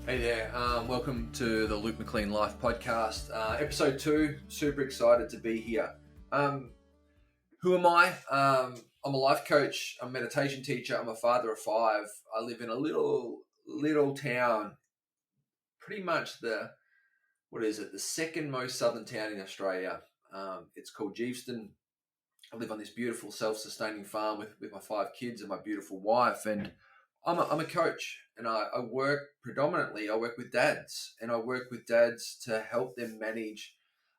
Hey there, welcome to the Luke McLean Life Podcast, episode 2. Super excited to be here. Who am I? I'm a life coach, I'm a meditation teacher, I'm a father of 5. I live in a little town, pretty much the second most southern town in Australia. It's called Geeveston. I live on this beautiful self-sustaining farm with my 5 kids and my beautiful wife, and I'm a coach, and I work predominantly. I work with dads, and I work with dads to help them manage,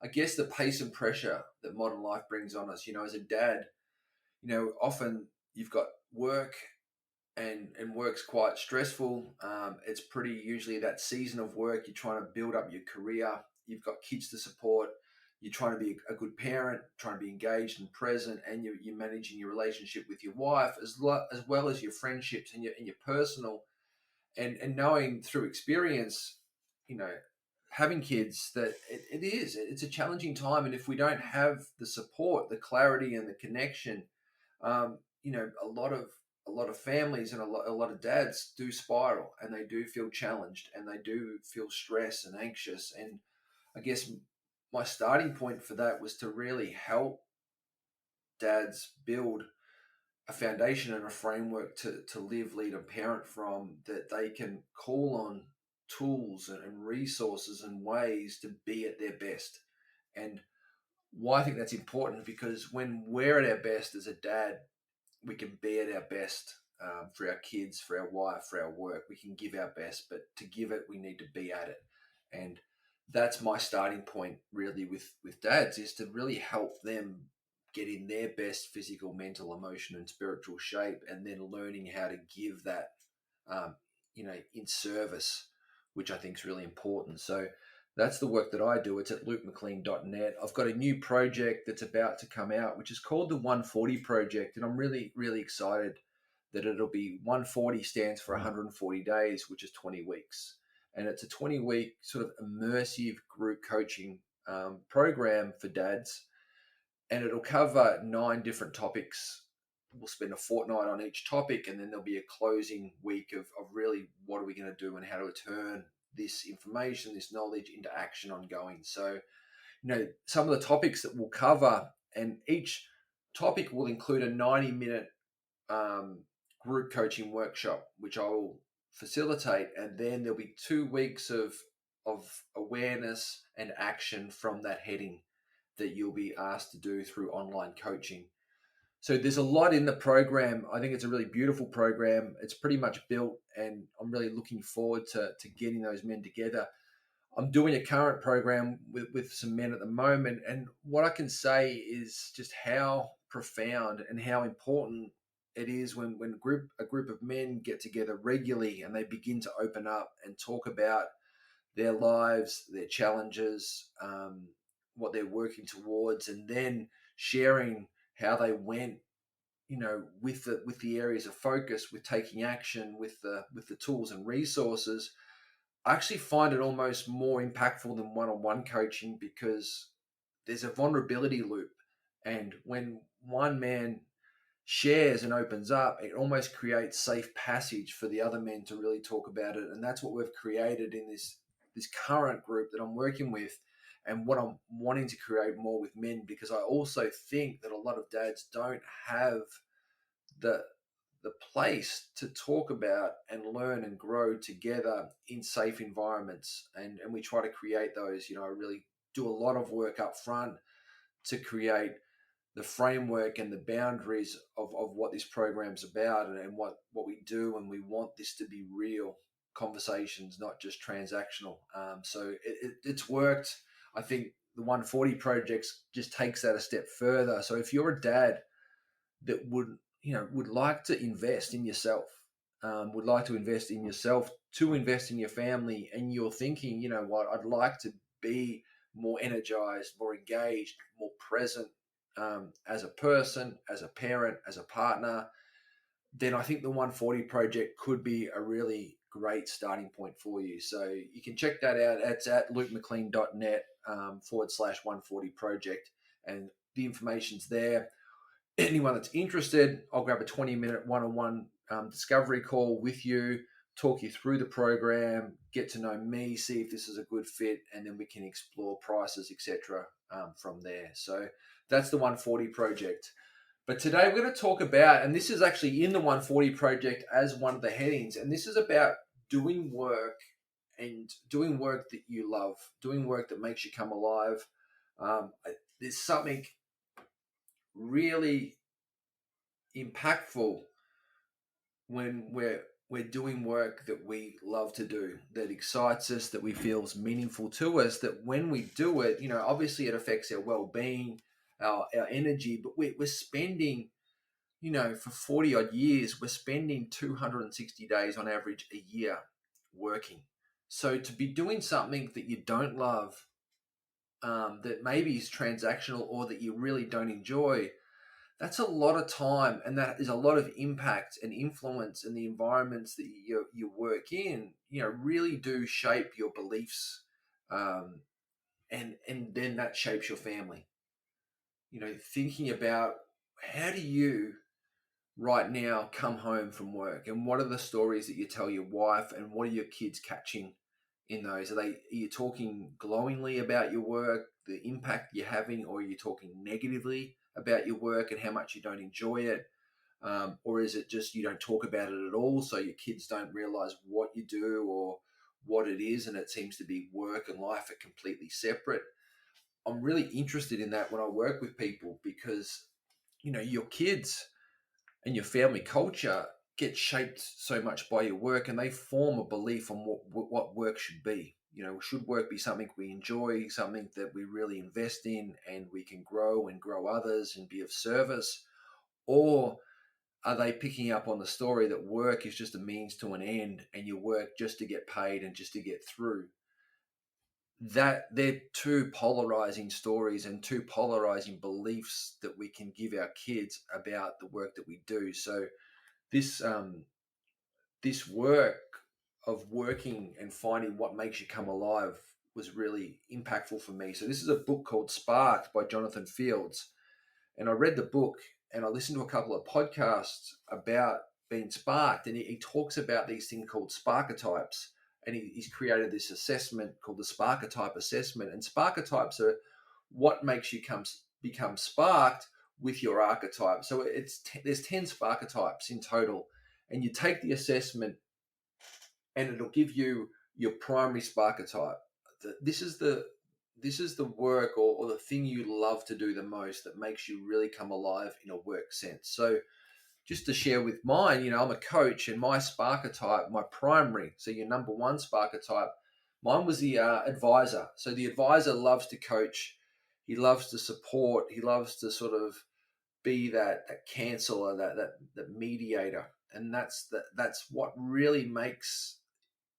I guess, the pace and pressure that modern life brings on us. As a dad, often you've got work, and work's quite stressful. It's pretty usually that season of work. You're trying to build up your career. You've got kids to support. You're trying to be a good parent, trying to be engaged and present, and you're managing your relationship with your wife as well as your friendships and your personal, and knowing through experience, having kids, that it's a challenging time, and if we don't have the support, the clarity, and the connection, a lot of families and a lot of dads do spiral, and they do feel challenged, and they do feel stressed and anxious. And I guess my starting point for that was to really help dads build a foundation and a framework to live, lead, and parent from, that they can call on tools and resources and ways to be at their best. And why I think that's important, because when we're at our best as a dad, we can be at our best for our kids, for our wife, for our work. We can give our best, but to give it, we need to be at it. And that's my starting point, really, with dads, is to really help them get in their best physical, mental, emotion, and spiritual shape, and then learning how to give that, in service, which I think is really important. So that's the work that I do. It's at lukemclean.net. I've got a new project that's about to come out, which is called the 140 Project, and I'm really, really excited that it'll be 140 stands for 140 days, which is 20 weeks. And it's a 20-week sort of immersive group coaching program for dads. And it'll cover 9 different topics. We'll spend a fortnight on each topic, and then there'll be a closing week of really what are we going to do and how to turn this information, this knowledge, into action ongoing. So, some of the topics that we'll cover, and each topic will include a 90-minute group coaching workshop, which I will facilitate, and then there'll be 2 weeks of awareness and action from that heading that you'll be asked to do through online coaching. So there's a lot in the program. I think it's a really beautiful program. It's pretty much built, and I'm really looking forward to getting those men together. I'm doing a current program with some men at the moment, and what I can say is just how profound and how important it is when a group of men get together regularly, and they begin to open up and talk about their lives, their challenges, what they're working towards, and then sharing how they went, with the areas of focus, with taking action, with the tools and resources. I actually find it almost more impactful than one-on-one coaching, because there's a vulnerability loop, and when one man shares and opens up, it almost creates safe passage for the other men to really talk about it. And that's what we've created in this current group that I'm working with, and what I'm wanting to create more with men, because I also think that a lot of dads don't have the place to talk about and learn and grow together in safe environments. And we try to create those. I really do a lot of work up front to create the framework and the boundaries of what this program's about, and what we do. And we want this to be real conversations, not just transactional. So it's worked. I think the 140 projects just takes that a step further. So if you're a dad that would like to invest in yourself, to invest in your family, and you're thinking, I'd like to be more energized, more engaged, more present, as a person, as a parent, as a partner, then I think the 140 Project could be a really great starting point for you. So you can check that out. It's at lukemclean.net /140 Project, and the information's there. Anyone that's interested, I'll grab a 20-minute one-on-one discovery call with you talk you through the program, get to know me, see if this is a good fit, and then we can explore prices, etc. From there. So that's the 140 project. But today we're going to talk about, and this is actually in the 140 project as one of the headings, and this is about doing work and doing work that you love, doing work that makes you come alive. There's something really impactful when we're doing work that we love to do, that excites us, that we feel is meaningful to us, that when we do it, obviously it affects our well-being, our energy, but we're spending, for 40 odd years, we're spending 260 days on average a year working. So to be doing something that you don't love, that maybe is transactional or that you really don't enjoy, that's a lot of time, and that is a lot of impact and influence, and the environments that you work in, really do shape your beliefs, and then that shapes your family. Thinking about how do you right now come home from work, and what are the stories that you tell your wife, and what are your kids catching in those? Are you talking glowingly about your work, the impact you're having, or are you talking negatively about your work and how much you don't enjoy it? Or is it just you don't talk about it at all, so your kids don't realize what you do or what it is, and it seems to be work and life are completely separate? I'm really interested in that when I work with people, because your kids and your family culture get shaped so much by your work, and they form a belief on what work should be. Should work be something we enjoy, something that we really invest in and we can grow and grow others and be of service? Or are they picking up on the story that work is just a means to an end, and you work just to get paid and just to get through? That they're two polarizing stories and two polarizing beliefs that we can give our kids about the work that we do. So this this work of working and finding what makes you come alive was really impactful for me. So this is a book called Sparked by Jonathan Fields, and I read the book and I listened to a couple of podcasts about being sparked, and he talks about these things called Sparketypes, and he's created this assessment called the Sparketype assessment. And Sparketypes are what makes you become sparked with your archetype. So there's 10 Sparketypes in total, and you take the assessment and it'll give you your primary Sparketype. This is the work or the thing you love to do the most that makes you really come alive in a work sense. So just to share with mine, I'm a coach, and my Sparketype, my primary, so your number one Sparketype, mine was the advisor. So the advisor loves to coach. He loves to support. He loves to sort of be that counselor, that mediator. And that's what really makes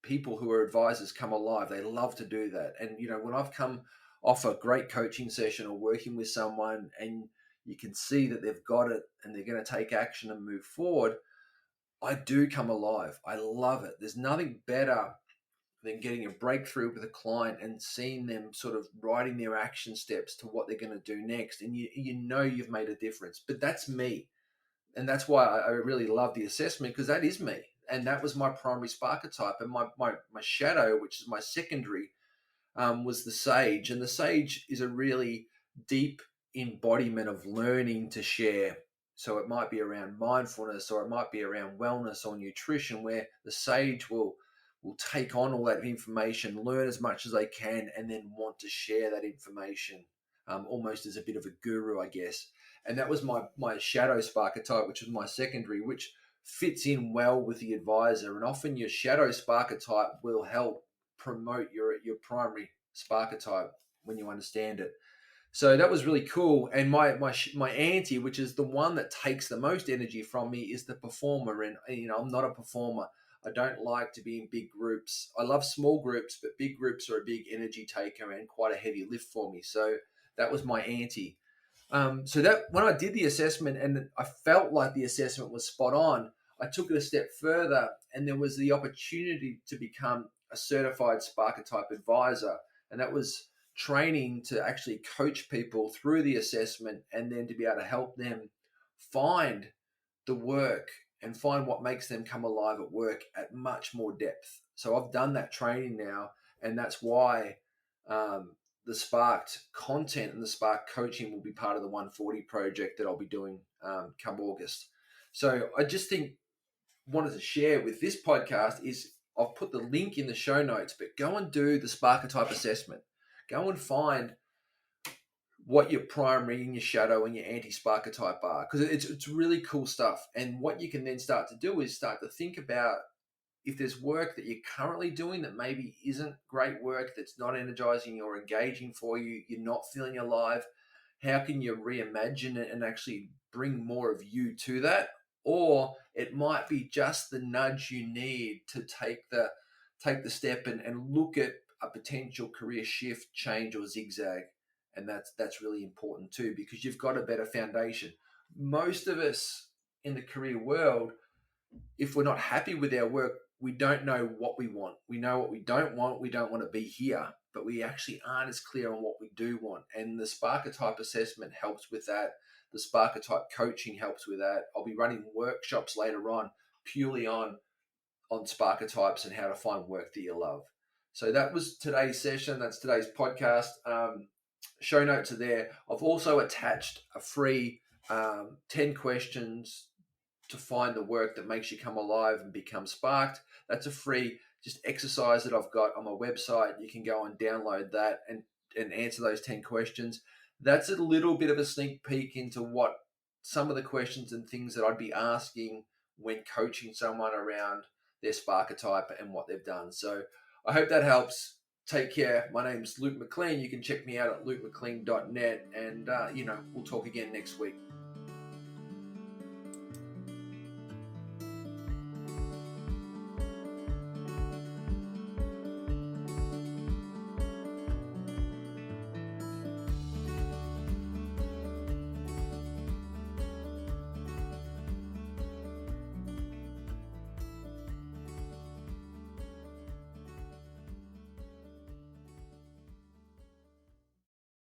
people who are advisors come alive. They love to do that. And when I've come off a great coaching session or working with someone, and you can see that they've got it and they're going to take action and move forward, I do come alive. I love it. There's nothing better than getting a breakthrough with a client and seeing them sort of writing their action steps to what they're going to do next, and you've made a difference. But that's me, and that's why I really love the assessment, because that is me. And that was my primary Sparketype. And my shadow, which is my secondary, was the Sage. And the Sage is a really deep embodiment of learning to share. So it might be around mindfulness, or it might be around wellness or nutrition, where the Sage will take on all that information, learn as much as they can, and then want to share that information, almost as a bit of a guru, I guess. And that was my shadow Sparketype, which was my secondary, which fits in well with the advisor. And often your shadow Sparketype will help promote your primary Sparketype when you understand it. So that was really cool. And my auntie, which is the one that takes the most energy from me, is the performer. And I'm not a performer. I don't like to be in big groups. I love small groups, but big groups are a big energy taker and quite a heavy lift for me. So that was my auntie. So that when I did the assessment and I felt like the assessment was spot on, I took it a step further, and there was the opportunity to become a certified Sparketype advisor. And that was training to actually coach people through the assessment, and then to be able to help them find the work and find what makes them come alive at work at much more depth. So I've done that training now, and that's why um, the Sparked content and the Spark coaching will be part of the 140 project that I'll be doing come August. So I just think wanted to share with this podcast is I've put the link in the show notes, but go and do the Sparketype assessment. Go and find what your primary and your shadow and your anti-Sparketype are, because it's really cool stuff. And what you can then start to do is start to think about if there's work that you're currently doing that maybe isn't great work, that's not energizing or engaging for you, you're not feeling alive, how can you reimagine it and actually bring more of you to that? Or it might be just the nudge you need to take the step and look at a potential career shift, change, or zigzag. And that's really important too, because you've got a better foundation. Most of us in the career world, if we're not happy with our work, we don't know what we want. We know what we don't want. We don't want to be here, but we actually aren't as clear on what we do want. And the Sparketype assessment helps with that. The Sparketype coaching helps with that. I'll be running workshops later on purely on Sparketypes and how to find work that you love. So that was today's session. That's today's podcast. Show notes are there. I've also attached a free 10 questions to find the work that makes you come alive and become sparked. That's a free just exercise that I've got on my website. You can go and download that and answer those 10 questions. That's a little bit of a sneak peek into what some of the questions and things that I'd be asking when coaching someone around their Sparketype and what they've done. So I hope that helps. Take care. My name's Luke McLean. You can check me out at lukemclean.net, and we'll talk again next week.